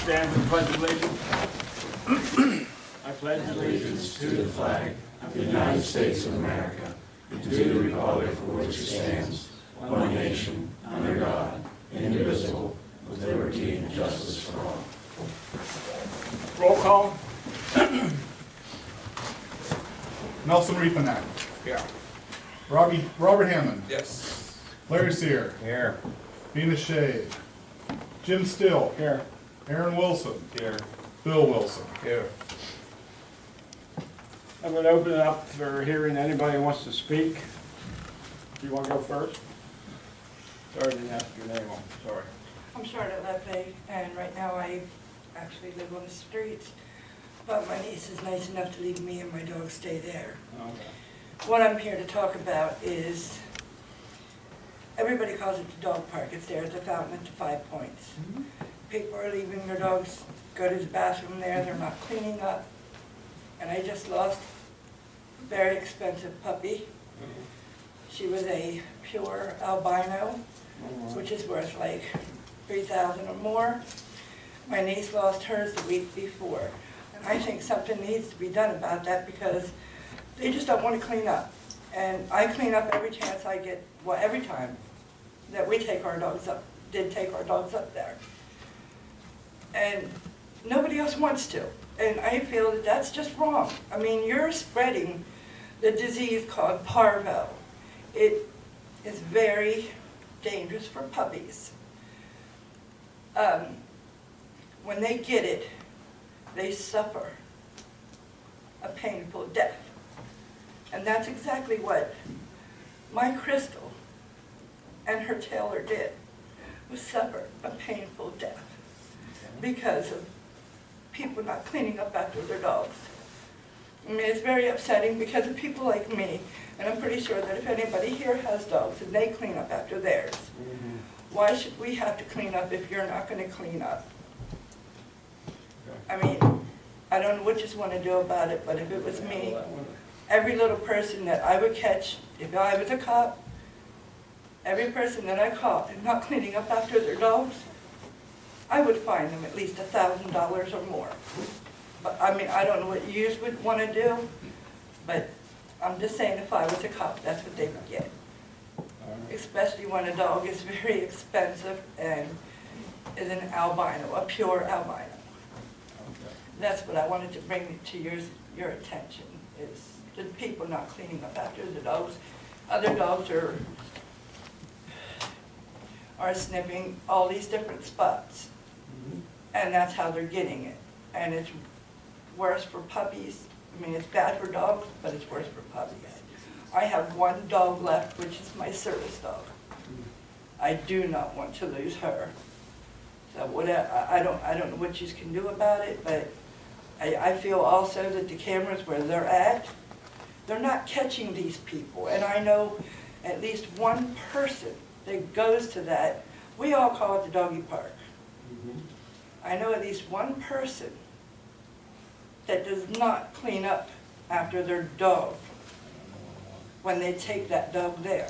stand for the pledge of allegiance. I pledge Allegiance to the flag of the United States of America, and to the republic for which it stands, one nation, under God, indivisible, with liberty and justice for all. roll call. Nelson Reefanak. Yeah. Robert Hammond. Yes. Larry Sear. Here. Venus Shea. Jim Still. Here. Aaron Wilson. Here. Bill Wilson. Here. I'm going to open it up for hearing anybody who wants to speak. Do you want to go first? Sorry, I didn't ask your name. I'm sorry. I'm Charlotte Lepe, and right now I actually live on the streets, but my niece is nice enough to leave me and my dog stay there. Okay. What I'm here to talk about is, everybody calls it the dog park. It's there at the fountain at the 5 Points. People are leaving their dogs, go to the bathroom there, they're not cleaning up. And I just lost a very expensive puppy. She was a pure albino, which is worth like $3,000 or more. My niece lost hers the week before. And I think something needs to be done about that because they just don't want to clean up. And I clean up every chance I get, well, every time that we take our dogs up, did take our dogs up there. And nobody else wants to. And I feel that that's just wrong. I mean, you're spreading the disease called parvo. It is very dangerous for puppies. When they get it, they suffer a painful death. And that's exactly what my Crystal and her Taylor did, was suffer a painful death because of people not cleaning up after their dogs. I mean, it's very upsetting because of people like me, and I'm pretty sure that if anybody here has dogs and they clean up after theirs, why should we have to clean up if you're not going to clean up? I mean, I don't know what you want to do about it, but if it was me, every little person that I would catch, if I was a cop, every person that I caught and not cleaning up after their dogs, I would fine them at least $1,000 or more. But I mean, I don't know what you would want to do, but I'm just saying if I was a cop, that's what they would get. Especially when a dog is very expensive and is an albino, a pure albino. That's what I wanted to bring to your attention, is the people not cleaning up after the dogs. Other dogs are sniffing all these different spots. And that's how they're getting it. And it's worse for puppies. I mean, it's bad for dogs, but it's worse for puppies. I have one dog left, which is my service dog. I do not want to lose her. So I don't know what you can do about it, but I feel also that the cameras where they're at, they're not catching these people. And I know at least one person that goes to that. We all call it the doggy park. I know at least one person that does not clean up after their dog when they take that dog there.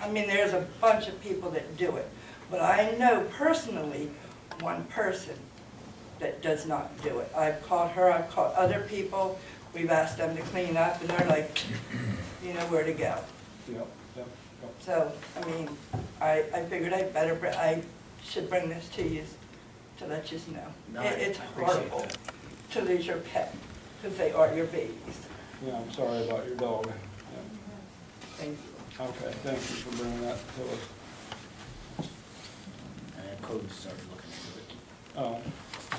I mean, there's a bunch of people that do it. But I know personally one person that does not do it. I've caught her, I've caught other people. We've asked them to clean up, and they're like, you know where to go. Yep. So, I mean, I figured I should bring this to you to let you know. It's horrible to lose your pet, because they are your babies. Yeah, I'm sorry about your dog. Yeah. Thank you. Okay, thank you for bringing that to us. And code started looking into it. Oh,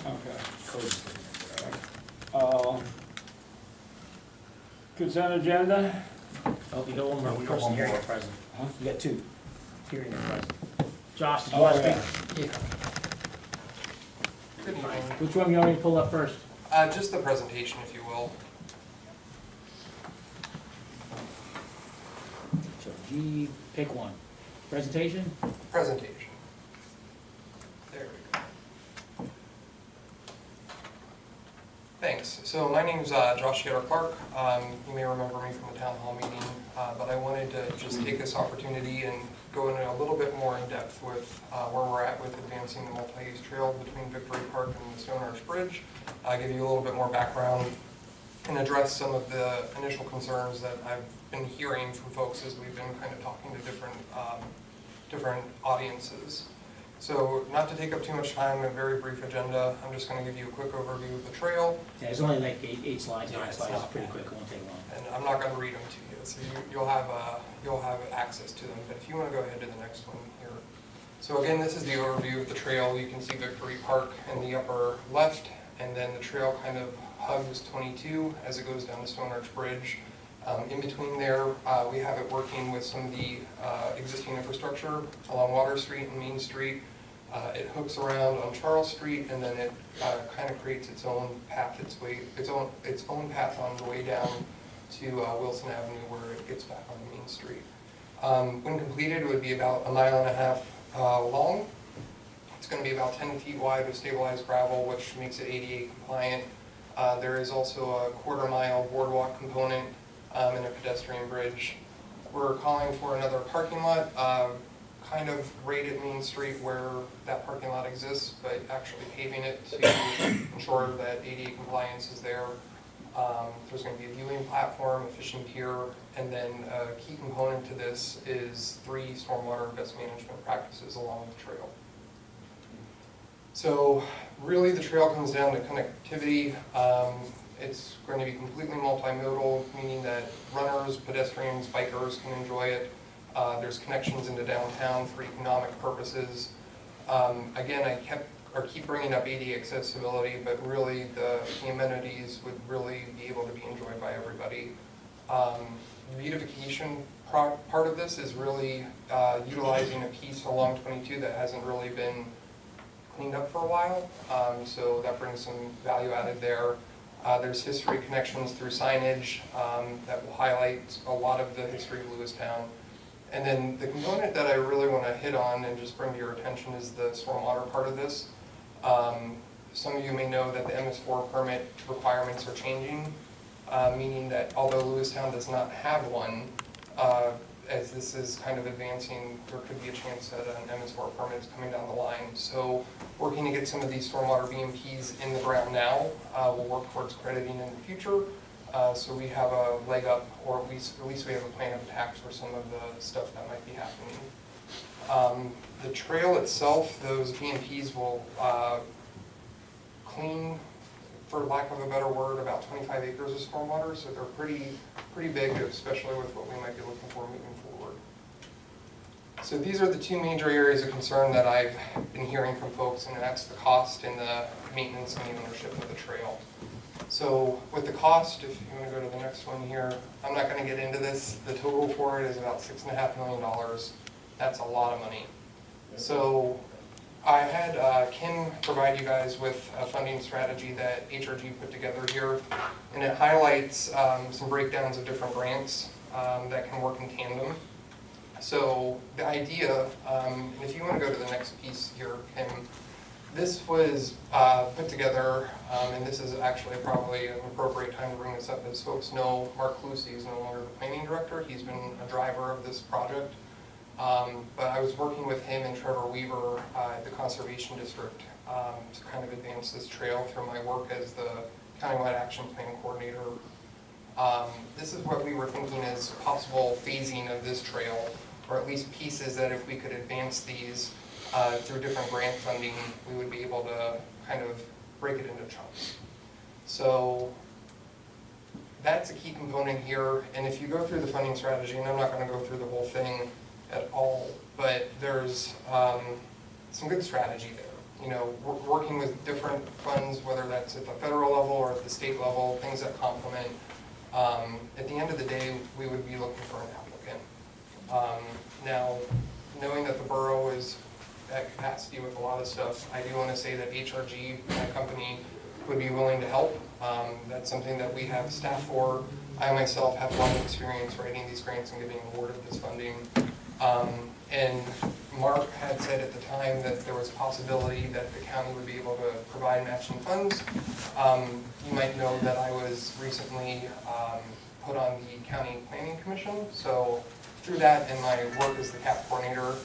okay. Code is looking into it. Consent agenda? Oh, you got one more person here and present. Huh? You got two. Hearing and present. Josh, did you Oh, want to yeah. speak? Good evening. Which one you want me to pull up first? Just the presentation, if you will. So G, pick one. Presentation? Presentation. There we go. Thanks. So my name's Josh Yader Clark. You may remember me from the town hall meeting, but I wanted to just take this opportunity and go into a little bit more in depth with where we're at with advancing the multi-use trail between Victory Park and the Stone Arch Bridge. Give you a little bit more background and address some of the initial concerns that I've been hearing from folks as we've been kind of talking to different audiences. So not to take up too much time, a very brief agenda. I'm just going to give you a quick overview of the trail. Yeah, there's only like eight slides, Yeah, nine it's slides, not it's pretty bad. quick, it won't take long. And I'm not going to read them to you, so you'll have access to them. But if you want to go ahead to the next one here. So again, this is the overview of the trail. You can see Victory Park in the upper left, and then the trail kind of hugs 22 as it goes down the Stone Arch Bridge. In between there, we have it working with some of the existing infrastructure along Water Street and Main Street. It hooks around on Charles Street, and then it kind of creates its own path, its own path on the way down to Wilson Avenue, where it gets back on the Main Street. When completed, it would be about 1.5 miles long. It's going to be about 10 feet wide with stabilized gravel, which makes it ADA compliant. There is also a 1/4 mile boardwalk component and a pedestrian bridge. We're calling for another parking lot, kind of right at Main Street where that parking lot exists, but actually paving it to ensure that ADA compliance is there. There's going to be a viewing platform, a fishing pier, and then a key component to this is 3 stormwater best management practices along the trail. So really the trail comes down to connectivity. It's going to be completely multimodal, meaning that runners, pedestrians, bikers can enjoy it. There's connections into downtown for economic purposes. Again, I keep bringing up ADA accessibility, but really the amenities would really be able to be enjoyed by everybody. The beautification part of this is really utilizing a piece along 22 that hasn't really been cleaned up for a while, so that brings some value added there. There's history connections through signage that will highlight a lot of the history of Lewistown. And then the component that I really want to hit on and just bring to your attention is the stormwater part of this. Some of you may know that the MS4 permit requirements are changing, meaning that although Lewistown does not have one, as this is kind of advancing, there could be a chance that an MS4 permit is coming down the line. So working to get some of these stormwater BMPs in the ground now, we'll work towards crediting in the future. So we have a leg up, or at least we have a plan of attack for some of the stuff that might be happening. The trail itself, those BMPs will clean, for lack of a better word, about 25 acres of stormwater, so they're pretty big, especially with what we might be looking for moving forward. So these are the 2 major areas of concern that I've been hearing from folks, and that's the cost and the maintenance and the ownership of the trail. So with the cost, if you want to go to the next one here, I'm not going to get into this. The total for it is about $6.5 million. That's a lot of money. So I had Kim provide you guys with a funding strategy that HRG put together here, and it highlights some breakdowns of different grants that can work in tandem. So the idea, and if you want to go to the next piece here, Kim, this was put together, and this is actually probably an appropriate time to bring this up. As folks know, Mark Lucy is no longer the planning director. He's been a driver of this project. But I was working with him and Trevor Weaver at the Conservation District to kind of advance this trail through my work as the Countywide Action Plan Coordinator. This is what we were thinking as possible phasing of this trail, or at least pieces that if we could advance these through different grant funding, we would be able to kind of break it into chunks. So that's a key component here, and if you go through the funding strategy, and I'm not going to go through the whole thing at all, but there's some good strategy there. You know, working with different funds, whether that's at the federal level or at the state level, things that complement. At the end of the day, we would be looking for an applicant. Now, knowing that the borough is at capacity with a lot of stuff, I do want to say that HRG, my company, would be willing to help. That's something that we have staff for. I myself have a lot of experience writing these grants and getting awarded this funding. And Mark had said at the time that there was a possibility that the county would be able to provide matching funds. You might know that I was recently put on the County Planning Commission, so through that and my work as the CAP coordinator,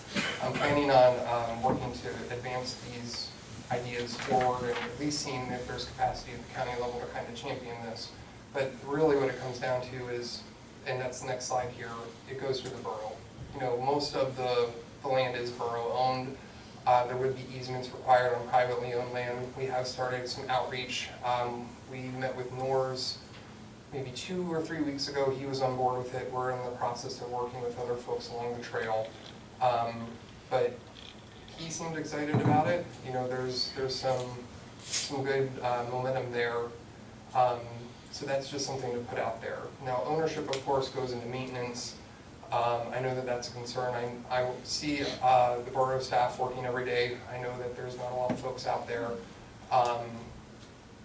I'm planning on working to advance these ideas forward and at least seeing if there's capacity at the county level to kind of champion this. But really what it comes down to is, and that's the next slide here, it goes through the borough. You know, most of the land is borough owned. There would be easements required on privately owned land. We have started some outreach. We met with Nor's maybe 2 or 3 weeks ago. He was on board with it. We're in the process of working with other folks along the trail. But he seemed excited about it. You know, there's some good momentum there. So that's just something to put out there. Now, ownership, of course, goes into maintenance. I know that that's a concern. I see the borough staff working every day. I know that there's not a lot of folks out there.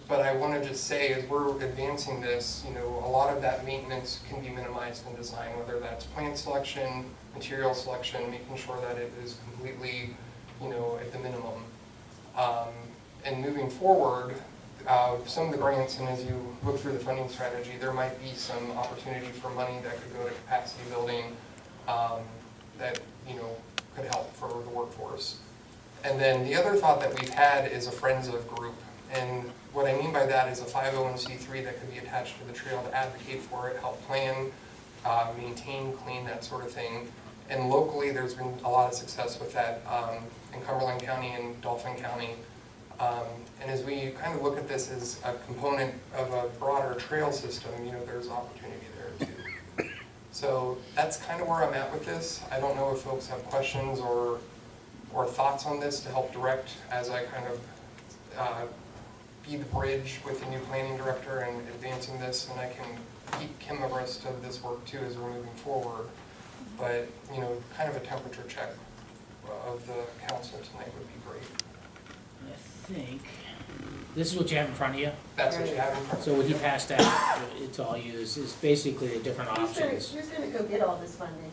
But I want to just say, as we're advancing this, you know, a lot of that maintenance can be minimized in design, whether that's plant selection, material selection, making sure that it is completely, you know, at the minimum. And moving forward, some of the grants, and as you look through the funding strategy, there might be some opportunity for money that could go to capacity building that, you know, could help for the workforce. And then the other thought that we've had is a Friends of group. And what I mean by that is a 501c3 that could be attached to the trail to advocate for it, help plan, maintain, clean, that sort of thing. And locally, there's been a lot of success with that in Cumberland County and Dauphin County. And as we kind of look at this as a component of a broader trail system, you know, there's opportunity there too. So that's kind of where I'm at with this. I don't know if folks have questions or thoughts on this to help direct as I kind of be the bridge with the new planning director and advancing this, and I can keep Kim abreast of this work too as we're moving forward. But, you know, kind of a temperature check of the council tonight would be great. I think, this is what you have in front of you. That's what you have in front of you. So what he passed out, it's all used, is basically the different options. Who's gonna go get all this funding?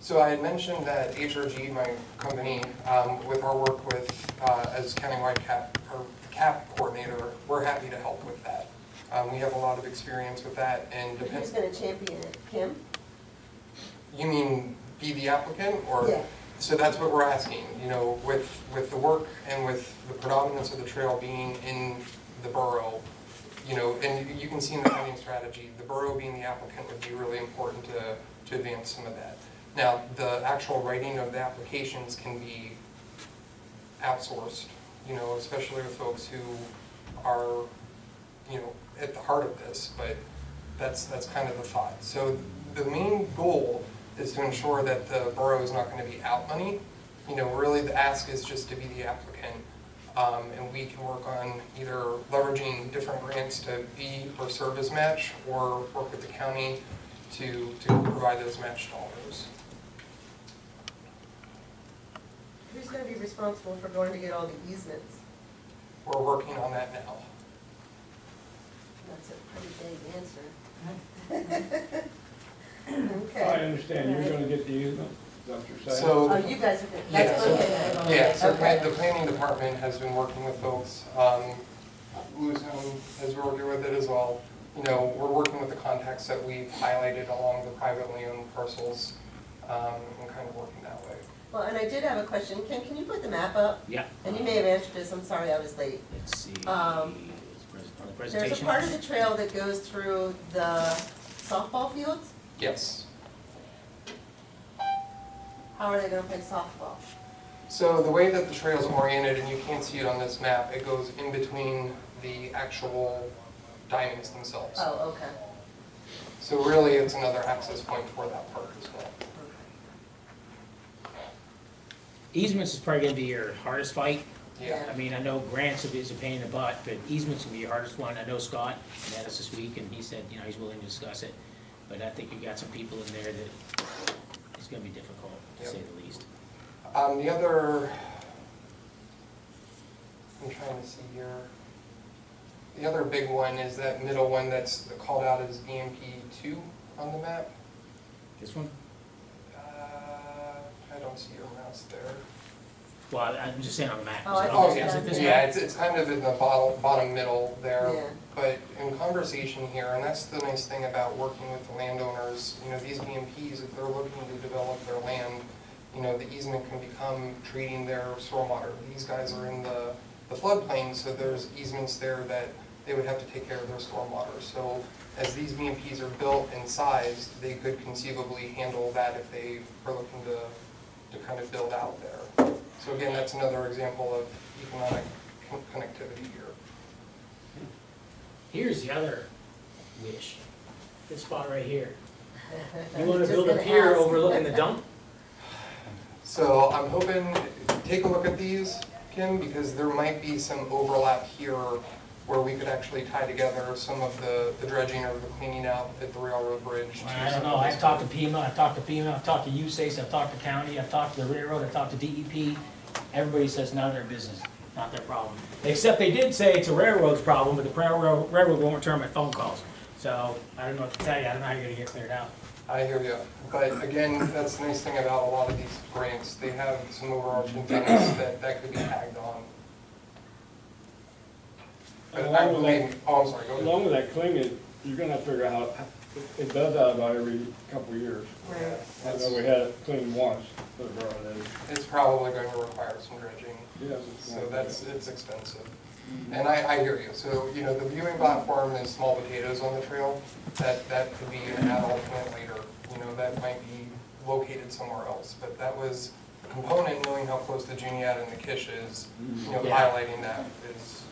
So I had mentioned that HRG, my company, with our work with, as countywide CAP coordinator, we're happy to help with that. We have a lot of experience with that, and But who's gonna champion it? Kim? You mean be the applicant, or? Yeah. So that's what we're asking, you know, with the work and with the predominance of the trail being in the borough, you know, and you can see in the funding strategy, the borough being the applicant would be really important to advance some of that. Now, the actual writing of the applications can be outsourced, you know, especially with folks who are, you know, at the heart of this, but that's kind of the thought. So the main goal is to ensure that the borough is not going to be out money. You know, really the ask is just to be the applicant, and we can work on either leveraging different grants to be or serve as match, or work with the county to provide those match dollars. Who's gonna be responsible for going to get all the easements? We're working on that now. That's a pretty vague answer. I Okay. understand, you're gonna get the easement, is that what you're saying? So, Oh, you guys are good. yeah, That's so, okay. yeah, so Okay. the planning department has been working with folks. Lewistown has worked with it as well. You know, we're working with the contacts that we've highlighted along the privately owned parcels, and kind of working that way. Well, and I did have a question. Kim, can you put the map up? Yeah. And you may have answered this, I'm sorry I was late. Let's see, Um, on the There's presentation. a part of the trail that goes through the softball fields. Yes. How are they gonna play softball? So the way that the trail's oriented, and you can't see it on this map, it goes in between the actual diamonds themselves. Oh, okay. So really, it's another access point for that park as well. Easements is probably gonna be your hardest fight. Yeah. I mean, I know grants is a pain in the butt, but easements will be your hardest one. I know Scott met us this week, and he said, you know, he's willing to discuss it. But I think you've got some people in there that it's gonna be difficult, to say the least. The other, I'm trying to see here. The other big one is that middle one that's called out as EMP2 on the map. This one? I don't don't see your mouse there. Well, I'm just saying on the map. Oh, I Oh, see. yeah, Is it this yeah, map? it's kind of in the bottom middle there. Yeah. But in conversation here, and that's the nice thing about working with the landowners, you know, these BMPs, if they're looking to develop their land, you know, the easement can become treating their stormwater. These guys are in the floodplain, so there's easements there that they would have to take care of their stormwater. So as these BMPs are built and sized, they could conceivably handle that if they are looking to kind of build out there. So again, that's another example of economic connectivity here. Here's the other wish, this spot right here. You wanna Just build a gonna pier ask. overlooking the dump? So I'm hoping, take a look at these, Kim, because there might be some overlap here where we could actually tie together some of the dredging or the cleaning out at the railroad bridge. to I don't some know, of I've these talked to FEMA, I've talked to FEMA, I've talked to USACE, I've talked to county, I've talked to the railroad, I've talked to DEP. Everybody says none of their business, not their problem. Except they did say it's a railroad's problem, but the railroad won't return my phone calls. So, I don't know what to tell you, I don't know how you're gonna get cleared out. I hear you. But again, that's the nice thing about a lot of these grants. They have some overarching things that could be tagged on. But I Along with believe, that, oh, I'm sorry, go ahead. along with that cleaning, you're gonna have to figure out how, it does that about every couple of years. Right. I know we had it cleaned once for the borough, and It's probably going to require some dredging. yes, it's. So it's expensive. And I hear you. So, you know, the viewing platform is small potatoes on the trail. That could be an add alternate later. You know, that might be located somewhere else. But that was a component, knowing how close the Juniata and the Kish is, you know, Yeah. highlighting that is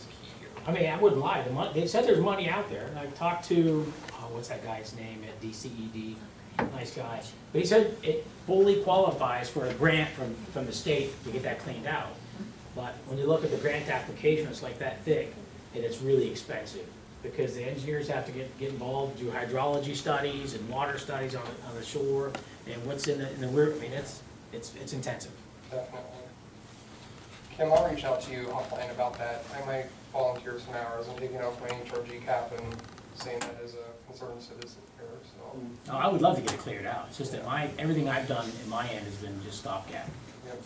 key here. I mean, I wouldn't lie, they said there's money out there, and I talked to, what's that guy's name at DCED, nice guy. But he said it fully qualifies for a grant from the state to get that cleaned out. But when you look at the grant application, it's like that thick, and it's really expensive, because the engineers have to get involved, do hydrology studies and water studies on the shore, and what's in the river, I mean, it's intensive. Definitely. Kim, I'll reach out to you offline about that. I might volunteer some hours. I'm taking off my HRG cap and saying that as a concerned citizen here, so. No, I would love to get it cleared out, it's just that everything I've done in my end has been just stopgap. Yep.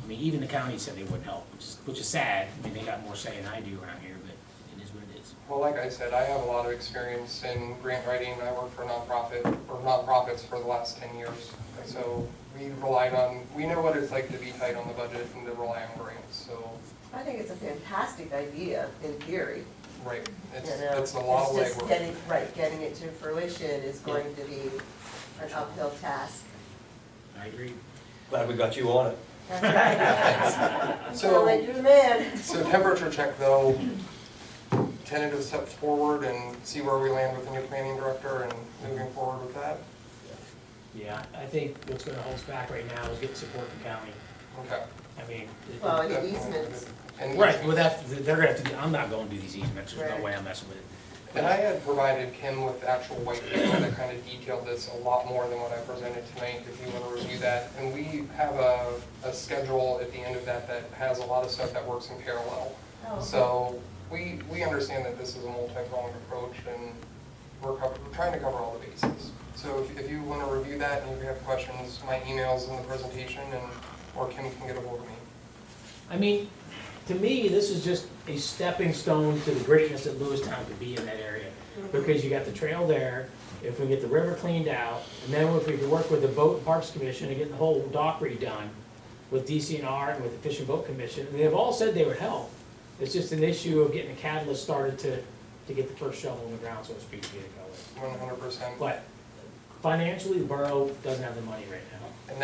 I mean, even the county said they wouldn't help, which is sad. I mean, they got more say than I do around here, but it is what it is. Well, like I said, I have a lot of experience in grant writing. I worked for a nonprofit, or nonprofits for the last 10 years. And so we know what it's like to be tight on the budget and to rely on grants, so, I think it's a fantastic idea in theory. right. You know, It's a lot of it's just legwork. getting it to fruition is going to be an uphill task. I agree. Glad we got you on it. That's right. So- So like you're the man. So temperature check though, tentative step forward and see where we land with the new planning director and moving forward with that? Yeah, I think what's gonna hold us back right now is getting support from county. Okay. I mean, Well, and Definitely. easements. And right, well, they're gonna have to, I'm not going to do these easements, there's no Right. way I'm messing with it. And I had provided Kim with actual white paper that kind of detailed this a lot more than what I presented tonight, if you want to review that. And we have a schedule at the end of that that has a lot of stuff that works in parallel. Oh, okay. So we understand that this is a multi-pronged approach and we're trying to cover all the bases. So if you want to review that and if you have questions, my email's in the presentation or Kim can get a hold of me. I mean, to me, this is just a stepping stone to the greatness that Lewistown could be in that area. Because you got the trail there, if we get the river cleaned out, and then if we could work with the Boat and Parks Commission and get the whole dock redone with DCNR and with the Fish and Boat Commission, and they've all said they would help. It's just an issue of getting a catalyst started to get the first shovel in the ground, so to speak, to get it going. 100%. But financially, the borough doesn't have the money right now. And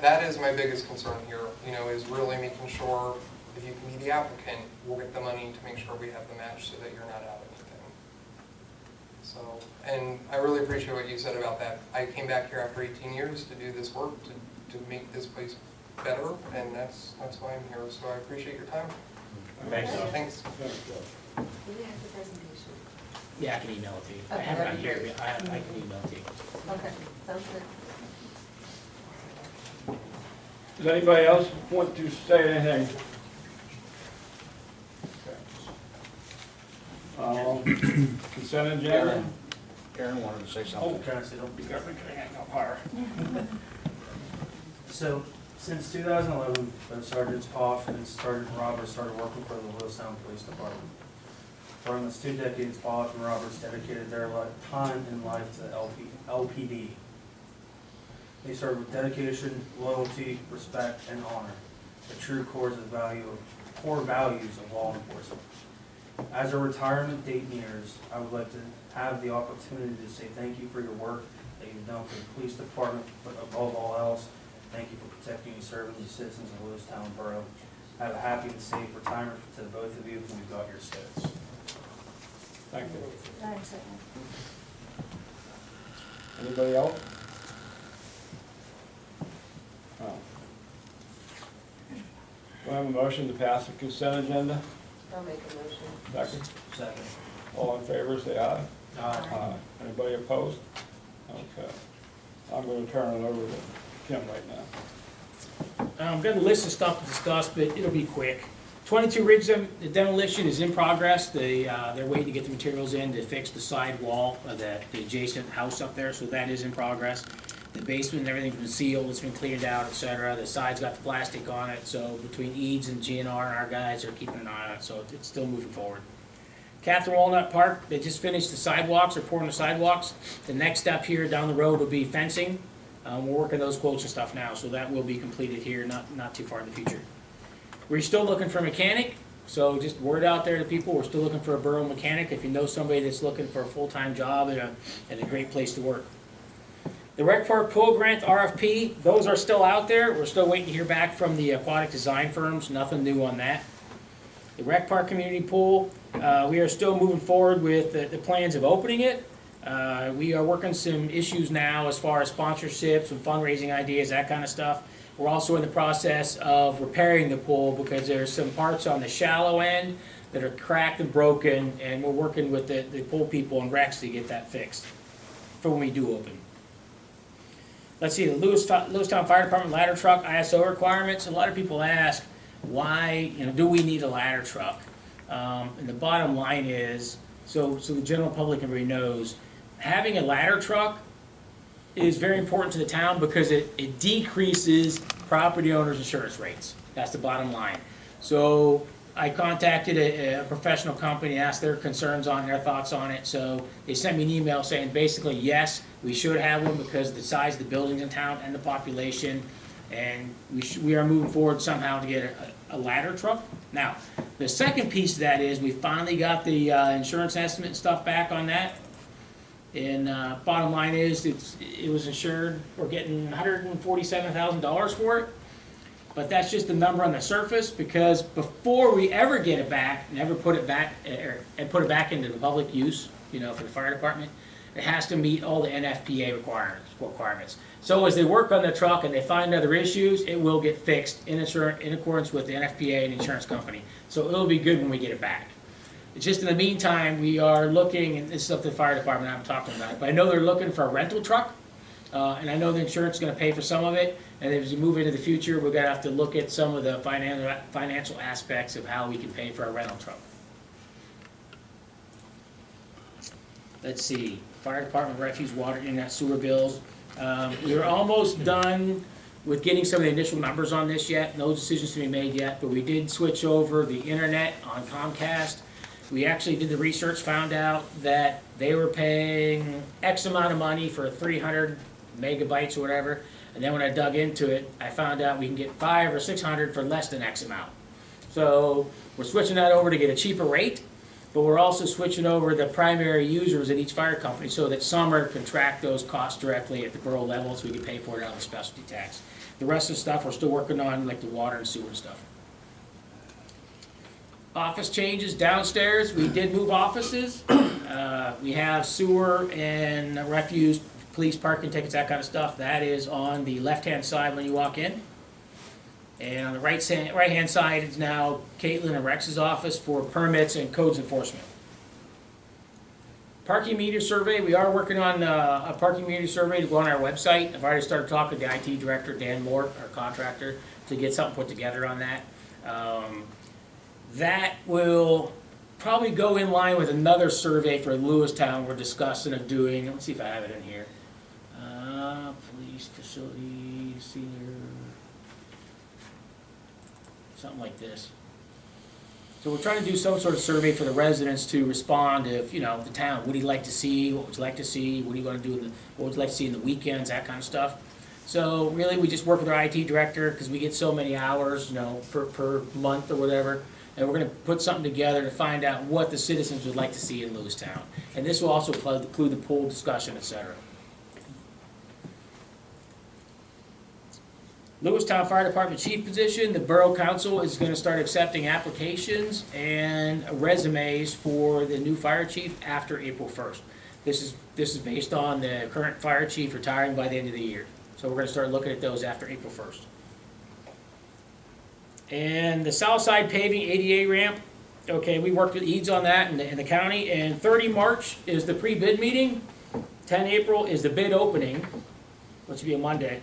that is my biggest concern here, you know, is really making sure if you can be the applicant, we'll get the money to make sure we have the match so that you're not out anything. So, and I really appreciate what you said about that. I came back here after 18 years to do this work, to make this place better, and that's why I'm here. So I appreciate your time. Thanks. Thanks. Do we have the presentation? Yeah, I can email it to you. I Okay, have it on that'd be here, great. but I can email it to you. Okay, sounds good. Does anybody else want to say anything? Consent agenda? Aaron wanted to say something. Okay, so don't be government, hang up higher. So, since 2011, both Sergeants Poff and Sergeant Roberts started working for the Lewistown Police Department. For almost 2 decades, Poff and Roberts dedicated their time and life to the LPD. They served with dedication, loyalty, respect, and honor, the true core values of law enforcement. As our retirement date nears, I would like to have the opportunity to say thank you for your work that you've done for the police department, but above all else, thank you for protecting and serving the citizens of Lewistown Borough. Have a happy and safe retirement to both of you, and we've got your stats. Thank you. Nine seconds. Anybody else? Oh. Do I have a motion to pass the consent agenda? I'll make a motion. Second. Second. All in favor, say aye. Aye. Anybody opposed? Okay. I'm gonna turn it over to Kim right now. I've got a list of stuff to discuss, but it'll be quick. 22 Ridge, the demolition is in progress. They're waiting to get the materials in to fix the side wall of the adjacent house up there, so that is in progress. The basement and everything's been sealed, it's been cleaned out, et cetera. The side's got the plastic on it, so between Eads and GNR and our guys are keeping an eye on it, so it's still moving forward. Catherine Walnut Park, they just finished the sidewalks, they're pouring the sidewalks. The next step here down the road will be fencing. We're working those quotes and stuff now, so that will be completed here, not too far in the future. We're still looking for a mechanic, so just word out there to people, we're still looking for a borough mechanic. If you know somebody that's looking for a full-time job and a great place to work. The Rec Park Pool Grant RFP, those are still out there. We're still waiting to hear back from the aquatic design firms, nothing new on that. The Rec Park Community Pool, we are still moving forward with the plans of opening it. We are working some issues now as far as sponsorships and fundraising ideas, that kind of stuff. We're also in the process of repairing the pool because there's some parts on the shallow end that are cracked and broken, and we're working with the pool people and Rex to get that fixed for when we do open. Let's see, the Lewistown Fire Department ladder truck ISO requirements. A lot of people ask, why, do we need a ladder truck? And the bottom line is, so the general public everybody knows, having a ladder truck is very important to the town because it decreases property owners' insurance rates. That's the bottom line. So I contacted a professional company, asked their concerns on their thoughts on it. So they sent me an email saying basically, yes, we should have one because of the size of the buildings in town and the population. And we are moving forward somehow to get a ladder truck. Now, the second piece of that is we finally got the insurance estimate and stuff back on that. And bottom line is, it was insured, we're getting $147,000 for it. But that's just the number on the surface, because before we ever get it back, and ever put it back, and put it back into the public use, for the fire department, it has to meet all the NFPA requirements. So as they work on the truck and they find other issues, it will get fixed in accordance with the NFPA and the insurance company. So it'll be good when we get it back. It's just in the meantime, we are looking, and this is up to the fire department, I'm talking about it, but I know they're looking for a rental truck, and I know the insurance is going to pay for some of it, and as we move into the future, we're going to have to look at some of the financial aspects of how we can pay for a rental truck. Let's see, fire department, refuse, water, internet, sewer bills. We're almost done with getting some of the initial numbers on this yet, no decisions to be made yet, but we did switch over the internet on Comcast. We actually did the research, found out that they were paying X amount of money for 300 megabytes or whatever, and then when I dug into it, I found out we can get 500 or 600 for less than X amount. So we're switching that over to get a cheaper rate, but we're also switching over the primary users at each fire company so that Summer can track those costs directly at the borough level so we can pay for it out of the specialty tax. The rest of the stuff we're still working on, like the water and sewer stuff. Office changes downstairs, we did move offices. We have sewer and refuse, police parking tickets, that kind of stuff. That is on the left-hand side when you walk in. And on the right-hand side is now Caitlin and Rex's office for permits and codes enforcement. Parking meter survey, we are working on a parking meter survey to go on our website. I've already started talking to the IT director, Dan Moore, our contractor, to get something put together on that. That will probably go in line with another survey for Lewistown we're discussing of doing. Let's see if I have it in here. Police facility, senior. something like this. So we're trying to do some sort of survey for the residents to respond if, you know, the town, what do you like to see, what would you like to see, what are you gonna do, what would you like to see in the weekends, that kind of stuff. So really, we just work with our IT director, because we get so many hours, you know, per month or whatever, and we're gonna put something together to find out what the citizens would like to see in Lewistown. And this will also include the pool discussion, et cetera. Lewistown Fire Department Chief position, the Borough Council is gonna start accepting applications and resumes for the new fire chief after April 1st. This is based on the current fire chief retiring by the end of the year. So we're gonna start looking at those after April 1st. And the South Side paving ADA ramp, okay, we worked with EADS on that in the county, and 30 March is the pre-bid meeting, 10 April is the bid opening, which will be a Monday.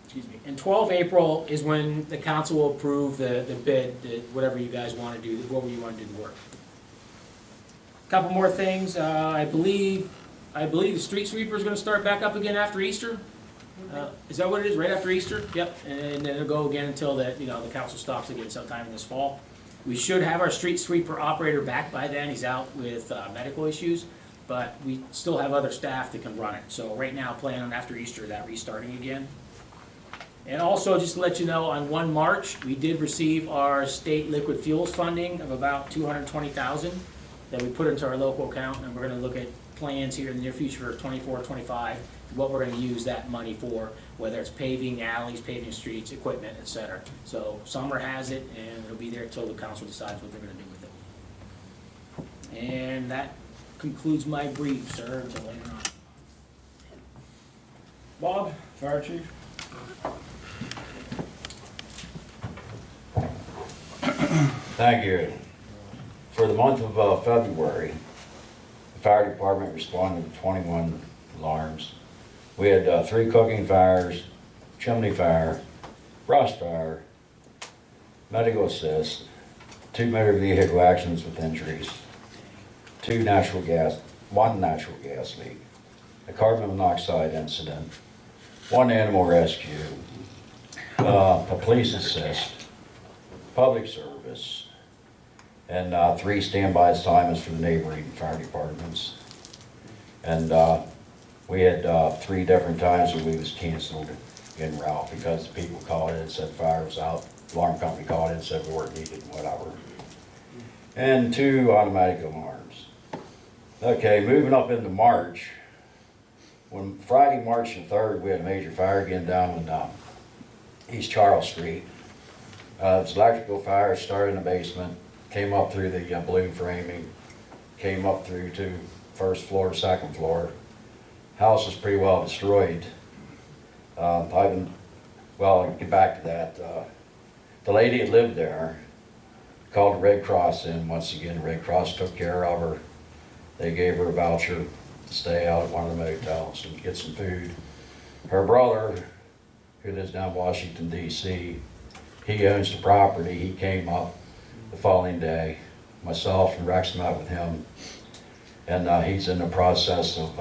Excuse me. And 12 April is when the council will approve the bid, whatever you guys want to do, whatever you want to do the work. Couple more things. I believe the street sweeper is going to start back up again after Easter. Is that what it is? Right after Easter? Yep. And then it'll go again until the council stops again sometime in this fall. We should have our street sweeper operator back by then. He's out with medical issues, but we still have other staff that can run it. So right now, plan on after Easter that restarting again. And also, just to let you know, on 1 March, we did receive our state liquid fuels funding of about $220,000 that we put into our local account, and we're gonna look at plans here in the near future for 24, 25, what we're gonna use that money for, whether it's paving alleys, paving streets, equipment, et cetera. So Summer has it, and it'll be there until the council decides what they're gonna do with it. And that concludes my brief, sir, until later on. Bob, fire chief? Thank you. For the month of February, the fire department responded to 21 alarms. We had 3 cooking fires, chimney fire, brush fire, medical assist, 2 motor vehicle accidents with injuries, 1 natural gas leak, a carbon monoxide incident, 1 animal rescue, a police assist, public service, and 3 standby assignments for the neighboring fire departments. And we had 3 different times that we was canceled en route because people called in and said fire was out. Alarm company called in and said we weren't needed, whatever. And 2 automatic alarms. Okay, moving up into March. When Friday, March the 3rd, we had a major fire again down on East Charles Street. It was electrical fire, started in the basement, came up through the balloon framing, came up through to 1st floor, 2nd floor. House was pretty well destroyed. I'll get back to that. The lady that lived there called the Red Cross in. Once again, the Red Cross took care of her. They gave her a voucher to stay out at one of the motels and get some food. Her brother, who lives down Washington, D.C., he owns the property. He came up the following day. Myself and Rex met with him, and he's in the process of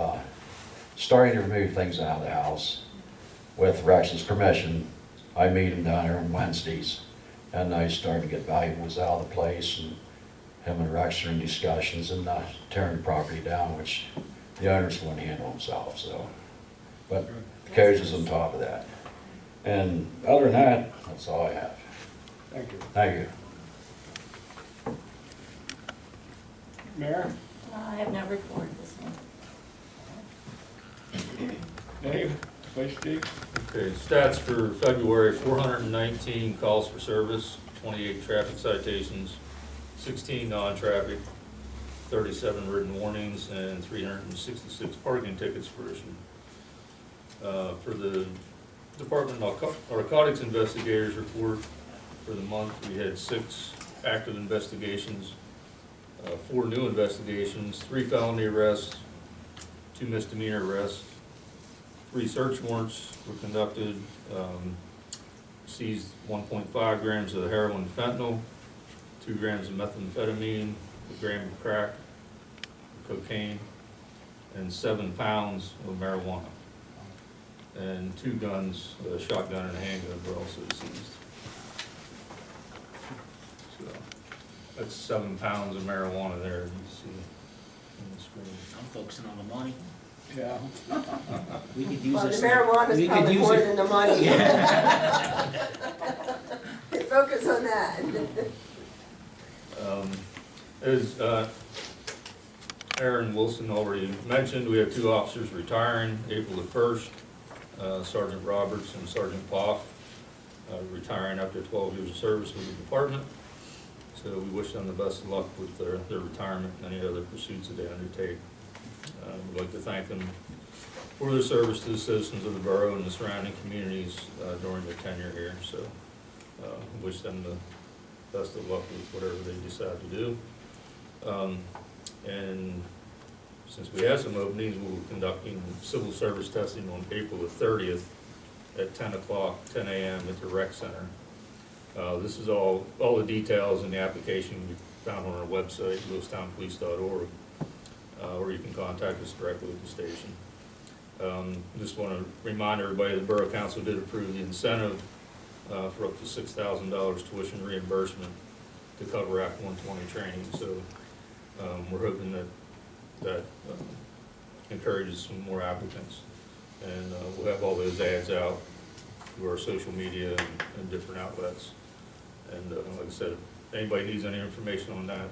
starting to remove things out of the house. With Rex's permission, I meet him down here on Wednesdays, and he's starting to get valuables out of the place, and him and Rex are in discussions and tearing the property down, which the owner's going to handle himself. So, but the coach is on top of that. And other than that, that's all I have. Thank you. Thank you. Mayor? I have no report this month. Dave, police chief? Okay, stats for February: 419 calls for service, 28 traffic citations, 16 non-traffic, 37 written warnings, and 366 parking tickets were issued. For the Department of Narcotics Investigators report for the month, we had 6 active investigations, 4 new investigations, 3 felony arrests, 2 misdemeanor arrests, 3 search warrants were conducted, seized 1.5 grams of heroin fentanyl, 2 grams of methamphetamine, 1 gram of crack, cocaine, and 7 pounds of marijuana. And 2 guns, a shotgun and a handgun, were also seized. So, that's 7 pounds of marijuana there, you see on the screen. I'm focusing on the money. Yeah. We could use Well, the this. marijuana's we could probably use more it- than the money. Yeah. Focus on that. As Aaron Wilson already mentioned, we have 2 officers retiring April the 1st, Sergeant Roberts and Sergeant Poff, retiring after 12 years of service with the department. So we wish them the best of luck with their retirement and any other pursuits that they undertake. We'd like to thank them for their service to the citizens of the borough and the surrounding communities during their tenure here. So wish them the best of luck with whatever they decide to do. And since we have some openings, we'll be conducting civil service testing on April the 30th at 10 o'clock, 10 a.m. at the rec center. This is all the details in the application can be found on our website, lewistownpolice.org, or you can contact us directly at the station. Just want to remind everybody the Borough Council did approve the incentive for up to $6,000 tuition reimbursement to cover Act 120 training. So we're hoping that encourages some more applicants. And we'll have all those ads out through our social media and different outlets. And like I said, if anybody needs any information on that,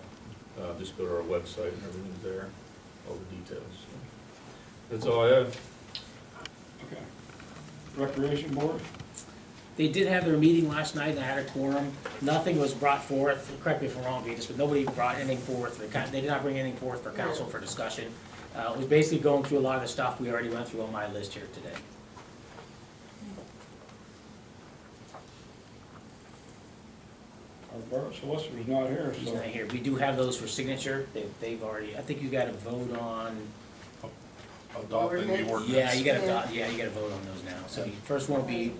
just go to our website and everything's there, all the details. So that's all I have. Okay. Recreation Board? They did have their meeting last night, and I had a quorum. Nothing was brought forth, correct me if I'm wrong, Venus, but nobody brought anything forth. They did not bring anything forth for council for discussion. It was basically going through a lot of the stuff we already went through on my list here today. Our borough solicitor's not here, He's so. not here. We do have those for signature. They've already, I think you got to vote on, Adopting the ordinance. yeah, you got to vote on those now. So the first one will be,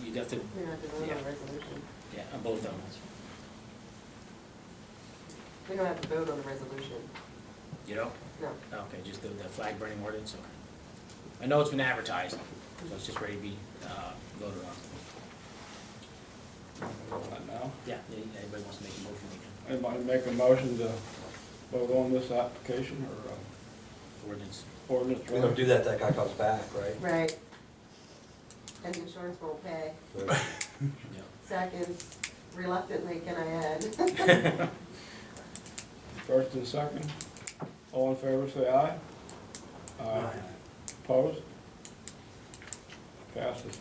you'd have to, We don't have to vote on Yeah. the resolution. yeah, on both of them. We don't have to vote on the resolution. You know? No. Okay, just the flag burning ordinance, okay. I know it's been advertised, so it's just ready to be voted on. Not now. Yeah, anybody wants to make a motion, we can. Anybody make a motion to vote on this application or Ordinance. ordinance? If we don't do that, that guy comes back, right? Right. And the insurance won't pay. Yeah. Second, reluctantly, can I add? First and second. All in favor, say aye. Aye. Opposed? Passes.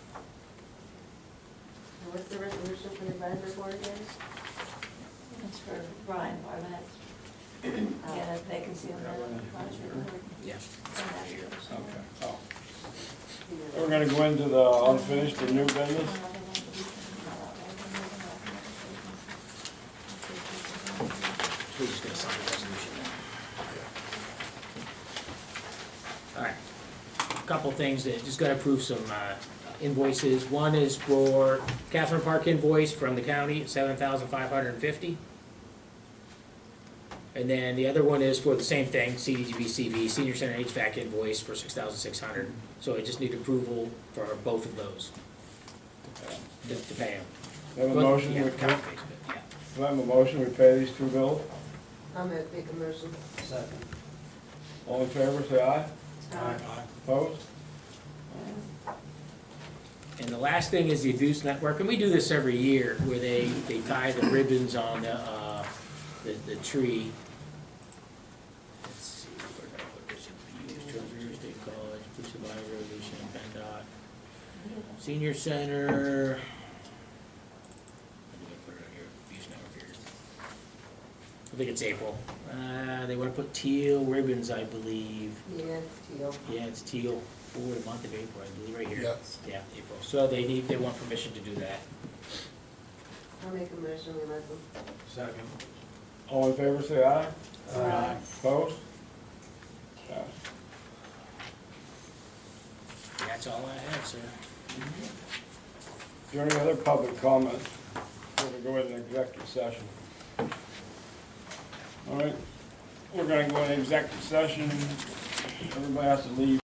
And what's the resolution for the advisory board again? It's for Brian Barnett. Get a vacancy on that advisory board. Yeah. Okay. Oh. We're gonna go into the unfinished and new business. We're just gonna sign the resolution now. All right. A couple things that, just gotta approve some invoices. One is for Catherine Park invoice from the county, $7,550. And then the other one is for the same thing, CDGB-CV, Senior Center HVAC invoice for $6,600. So I just need approval for both of those to pay them. We have a motion, Yeah, we county pays, but yeah. we have a motion, we pay these 2 bills. I'm gonna make a motion. Second. All in favor, say aye. Opposed? And the last thing is the Abuse Network, and we do this every year, where they tie the ribbons on the tree. Let's see, where did I put this? Abuse, Treasurer, State College, Police Advisory Revolution, PennDOT, Senior Center. What did I put it on here? Abuse Network here. I think it's April. They wanna put teal ribbons, I believe. Yeah, it's teal. Yeah, it's teal for the month of April, I believe, right here. Yes. Yeah, April. So they want permission to do that. I'll make a motion, we let them. Second. All in favor, say aye. Aye. Opposed? Passed. That's all I have, sir. Is there any other public comments before we go into executive session? All right, we're gonna go into executive session. Everybody has to leave.